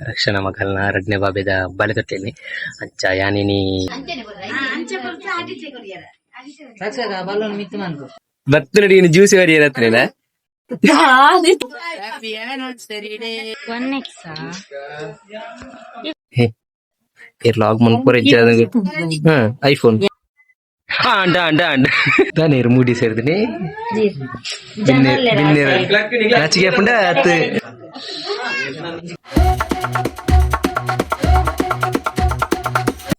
रक्षणा मगलना रडने बाबेद बालेतोट्टेनी अंचा यानिनी बत्तनडी juice ಬರಿಯರತ್ರೇನ log ಮನ್ಪುರ iPhone ಅಂಡ ಅಂಡ ಅಂಡ ತಾನೇರು ಮೂಡಿ ಸೇರಿದೀನಿ ನಾಚಿಗೆ ಪುಂಡ ಅತ್ತು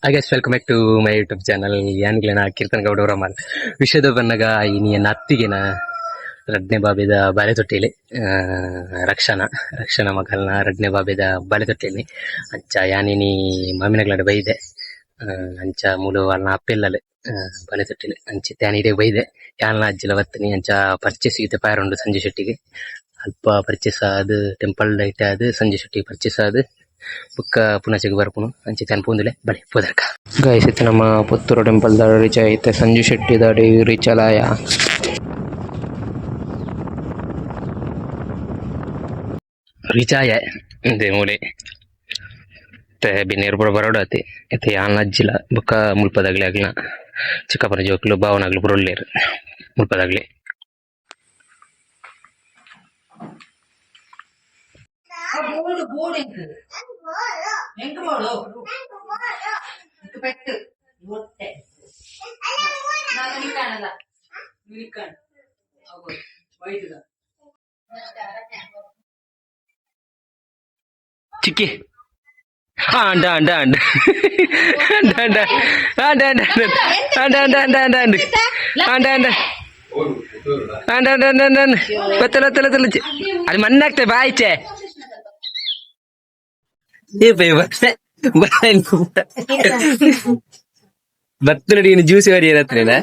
I guess welcome back to my YouTube channel. ಯಾನ್ಗಳೇನ ಕೀರ್ತನ ಗೌಡ ರಮಲ್ ವಿಷಯದ ಬನ್ನಗ ಈ ನತ್ತಿಗೆನ ರಡ್ನೆ ಬಾಬೆದ ಬಾಲೆತೊಟ್ಟೆಲಿ ರಕ್ಷಣಾ ಮಗಲ್ನ ರಡ್ನೆ ಬಾಬೆದ ಬಾಲೆತೊಟ್ಟೆಲಿ ಅಂಚ ಯಾನಿನಿ ಮಾಮಿನಗಳಡ ಬೈದೆ ಅಂಚ ಮೂಲು వాళ్ళ ಅಪ್ಪೆಲ್ಲಲೆ ಬಾಲೆತೊಟ್ಟೆಲಿ ಅಂಚೆ ತ್ಯಾನಿಡೆ ಬೈದೆ ಯಾಲ್ನ ಅಜ್ಜಿಲ ಬತ್ತನಿ ಅಂಚ ಪರ್ಚೇಸ್ ಗೀತೆ ಪಾಯರುಂಡು ಸಂಜೆ ಶೆಟ್ಟಿಗೆ ಅಲ್ಪ ಪರ್ಚೇಸ್ ಆದ್ ಟೆಂಪಲ್ ಡೈಟ್ ಆದ್ ಸಂಜೆ ಶೆಟ್ಟಿಗೆ ಪರ್ಚೇಸ್ ಆದ್ ಬುಕ್ಕ ಪುನಚೆಗೆ ಬರ್ಪುನು ಅಂಚೆ ತಾನು ಪೋಂದಿಲೆ ಬಳಿ ಪೋದರ್ಕ ಗೈಸ್ ಇತ್ತು ನಮ್ಮ ಪುತ್ತೂರು ಟೆಂಪಲ್ ದಾಡಿ ರೀಚ್ ಆಯ್ತೆ ಸಂಜು ಶೆಟ್ಟಿ ದಾಡಿ ರೀಚ್ ಅಲಾಯ ರೀಚ್ ಆಯ ಇಂದೆ ಮೂಲೆ ಬಿನ್ನೇರು ಪುರ ಬರೋಡಾತಿ ಇತ್ತೆ ಯಾನ್ ಅಜ್ಜಿಲ ಬುಕ್ಕ ಮುಲ್ಪದಾಗ್ಲಿ ಆಗ್ಲ ಚಿಕ್ಕಪ್ಪನ ಜೋಕ್ಲು ಭಾವನಾಗ್ಲು ಪುರೊಲ್ಲೇರು ಮುಲ್ಪದಾಗ್ಲಿ ಚಿಕ್ಕಿ ಅಂಡ ಅಂಡ ಅಂಡ ಅಂಡ ಅಂಡ ಅಂಡ ಅಂಡ ಅಂಡ ಅಂಡ ಅಂಡ ಅಂಡ ಅಂಡ ಅಂಡ ಅಂಡ ಅಂಡ ಅಂಡ ಅಂಡ ಅಂಡ ಗೊತ್ತಲ್ಲ ಗೊತ್ತಲ್ಲ ಗೊತ್ತಲ್ಲ ಅದು ಮಣ್ಣಾಗ್ತದೆ ಬಾಯ್ಚೆ ಬತ್ತನಡಿ ಜ್ಯೂಸ್ ಬರಿಯರತ್ರೇನ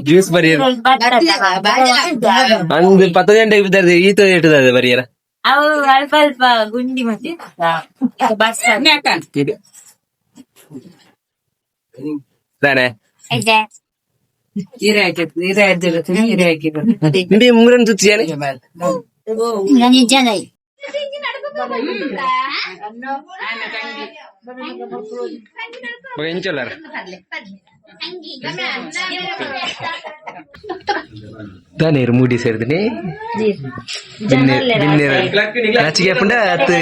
ಜ್ಯೂಸ್ ಬರಿಯರ ಅಂದ್ 10 ಗಂಟೆಗೆ ಬಿದ್ದರೆ ಈತ ಇಟ್ಟದ ಬರಿಯರ ಅವು ಅಲ್ಪ ಅಲ್ಪ ಗುಂಡಿ ಮತ್ತೆ ತಾನೆ ಮುಂಗರನ್ ತುತ್ತಿಯಾನೆ ಎಂಚೋಲಾರ ತಾನೇರು ಮೂಡಿ ಸೇರಿದೀನಿ ನಾಚಿಗೆ ಪುಂಡ ಅತ್ತು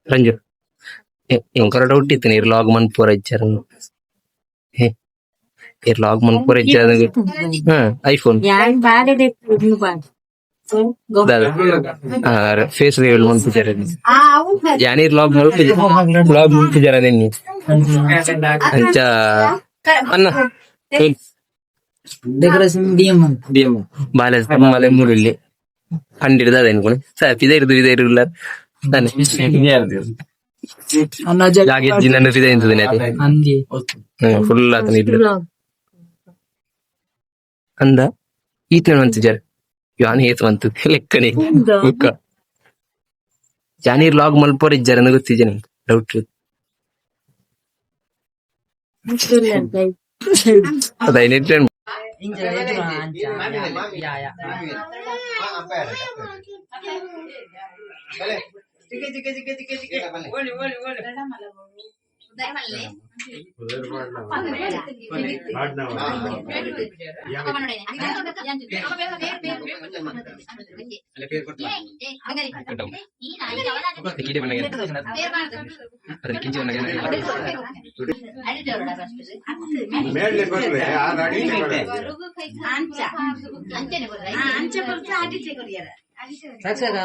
ರಂಜು ಎಂಕರ ಡೌಟ್ ಇತ್ತು ನೀರು ಲಾಗ್ ಮನ್ಪೂರ ಇಚ್ಚಾರ ಲಾಗ್ ಮನ್ಪೂರ ಇಚ್ಚಾರ ಐಫೋನ್ ಫೇಸ್ ರಿವೀಲ್ ಮನ್ಪಿಚಾರ ಯಾನೀರ್ ಲಾಗ್ ಮನ್ಪಿಚಾರ ನಿನ್ನಿ ಅಂಚ ಅನ್ನ ಡೆಕೋರೇಷನ್ ಬಾಲೆ ಮೂರಲ್ಲಿ ಕಂಡಿಡ್ದ ಅನ್ಕೊಂಡು ಸಾಪ್ ಇದೇ ಇರುಲ್ಲ ತಾನೆ ನಾನು ಫಿದೆ ಇಂತದೇನೆ ಫುಲ್ ಆತನ ಇದ್ರು ಅಂದ ಈತನ ಅಂತಿದ್ದಾರೆ ಯಾನ್ ಹೇತ್ ಬಂತು ಲೆಕ್ಕನೆ ಬುಕ್ಕ ಜಾನೀರ್ ಲಾಗ್ ಮಲ್ಪೋರ್ ಇದ್ದಾರೆ ಗೊತ್ತಿದ್ದೇನೆ ಡೌಟ್ ಅದೈನೆಟ್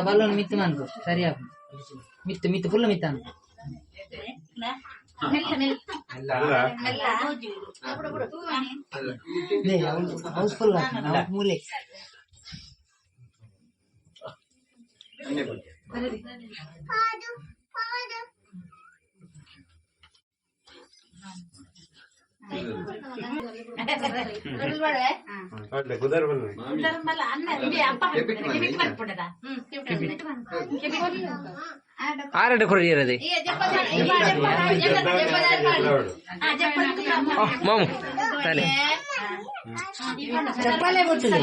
ಬಲ್ಲೋನ್ ಮಿತ್ತು ಮನ್ಕು ಸರಿಯಾ ಮಿತ್ತು ಮಿತ್ತು ಫುಲ್ ಮಿತ್ತಾನು ಹೌಸ್ಫುಲ್ ಮೂಲೆ ആരുടെ കൊറിയറത് మాము ತಾನೆ చెప్పాలే కొట్టులే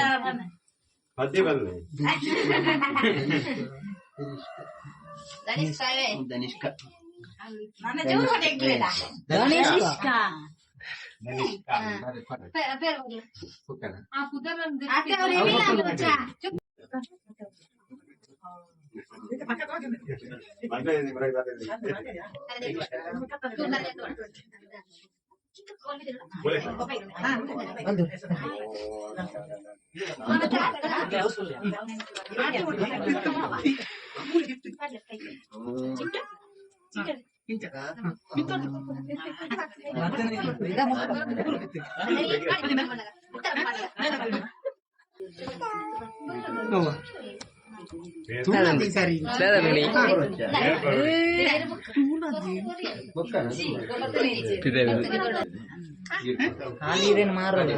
ಹಾಲಿದೇನು ಮಾರೋದು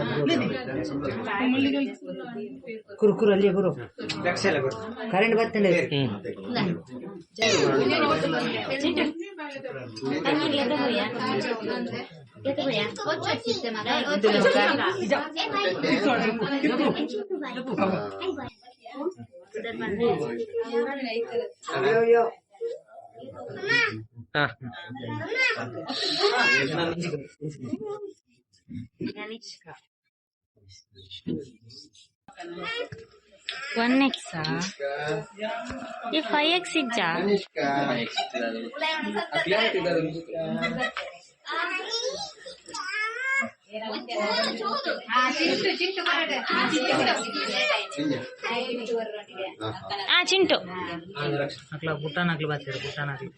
ಕುರುಕುರು ಅಲ್ಲಿ ಗುರು ಕರೆಂಟ್ ಬರ್ತಾನೆ One X, ये 5X जा चिंटू అట్లా పుట్టానట్లు బతారు పుట్టానట్లు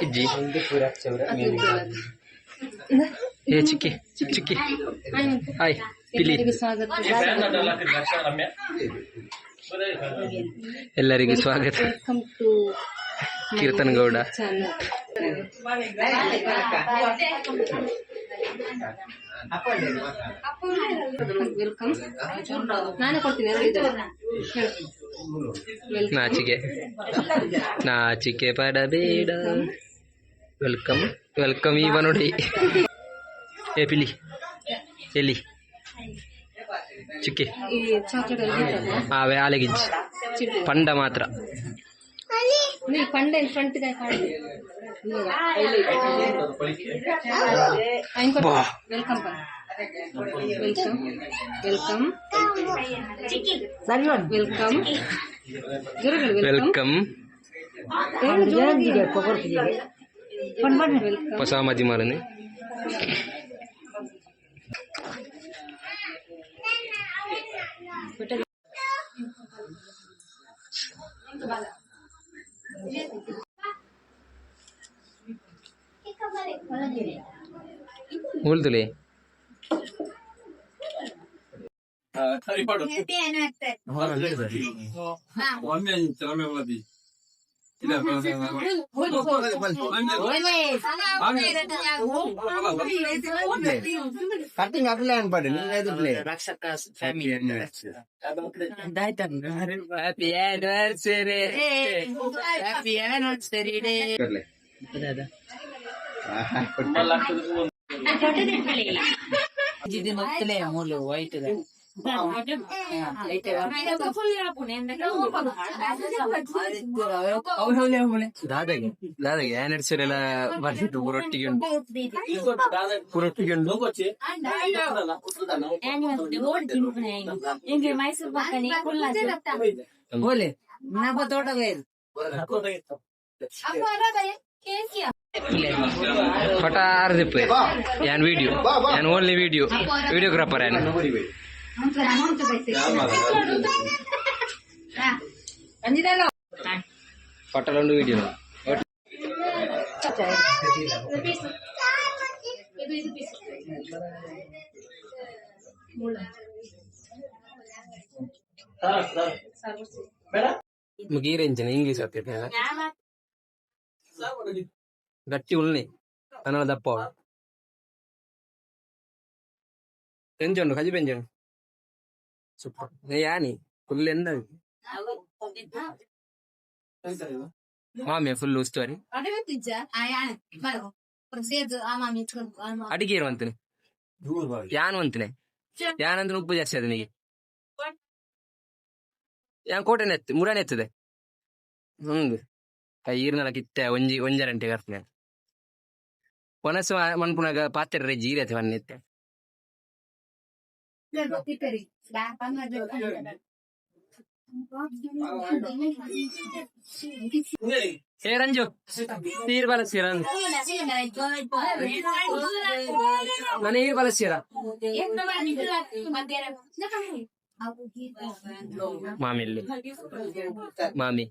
ಇಜ್ಜಿ ಏ ಚಿಕ್ಕಿ ಚಿಕ್ಕಿ ಹಾಯ್ ಪಿಲಿ ಎಲ್ಲರಿಗೂ ಸ್ವಾಗತ ಕೀರ್ತನ್ ಗೌಡ ನಾಚಿಕೆ ನಾಚಿಕೆ ಪಡಬೇಡ ವೆಲ್ಕಮ್ ವೆಲ್ಕಮ್ ಈಗ ನೋಡಿ ಏ ಪಿಲಿ ಎಲ್ಲಿ ಚಿಕ್ಕಿ ಅವೇ ಆಲೆಗಿಜ್ಜಿ ಪಂಡ ಮಾತ್ರ पंड front welcome welcome welcome welcome welcome ಹೊಸ ಮದಿ ಮಾರನೆ बोलतले కటింగ్ అట్లే అనపడి లేదు ప్లే రక్షక family happy anniversary happy anniversary day ఇది మొత్తలే మూలు వైట్ ದಾದಾಗೆ ದಾದಾಗೆ ಆನಿವರ್ಸರಿ ಎಲ್ಲ ಬರ್ತಿತ್ತು ಪುರೊಟ್ಟಿಗೆ ಉಂಟು ಪುರೊಟ್ಟಿಗೆ ಉಂಟು ಮೈಸೂರು ಪಕ್ಕನೆ ಬೋಲೆ ನಾ ತೋಟಗೆ ಫಟಾರ್ ದಿಪ್ಪೆ ಯಾನ್ ವಿಡಿಯೋ ಯಾನ್ ಓನ್ಲಿ ವಿಡಿಯೋ ವಿಡಿಯೋಗ್ರಾಫರ್ ಯಾನ್ ಫಟಲೊಂದು ವಿಡಿಯೋ ಮುಗೀರೆಂಜನ ಇಂಗ್ಲಿಷ್ ಆಗ್ತೈತೆ గట్టి ఉన్నాయి అన్న తప్ప పెంచండు కజి పెంచండు సూపర్ యాని ఫుల్ ఎండ మామే ఫుల్ స్టోరీ అడిగేరు అంతని యాను అంతనే ಯಾನಂದ್ರೆ ಉಪ್ಪು ಜಾಸ್ತಿ ಅದ ನಿಗೆ ಯಾನ್ ಕೋಟೆನೆ ಎತ್ತು ಮುರಾನೆ ಎತ್ತದೆ ಈರ್ನಲ ಕಿತ್ತೆ ಒಂಜರಂಟೆ ಕರ್ಪನೆ ಪೊನಸು ಮನ್ಪುನಾಗ ಪಾತ್ರೆ ಜೀರತೆ ವನ್ನೆತ್ತೆ ఏ రంజు నీరు బలసీర నీరు బలసీర మామి మామి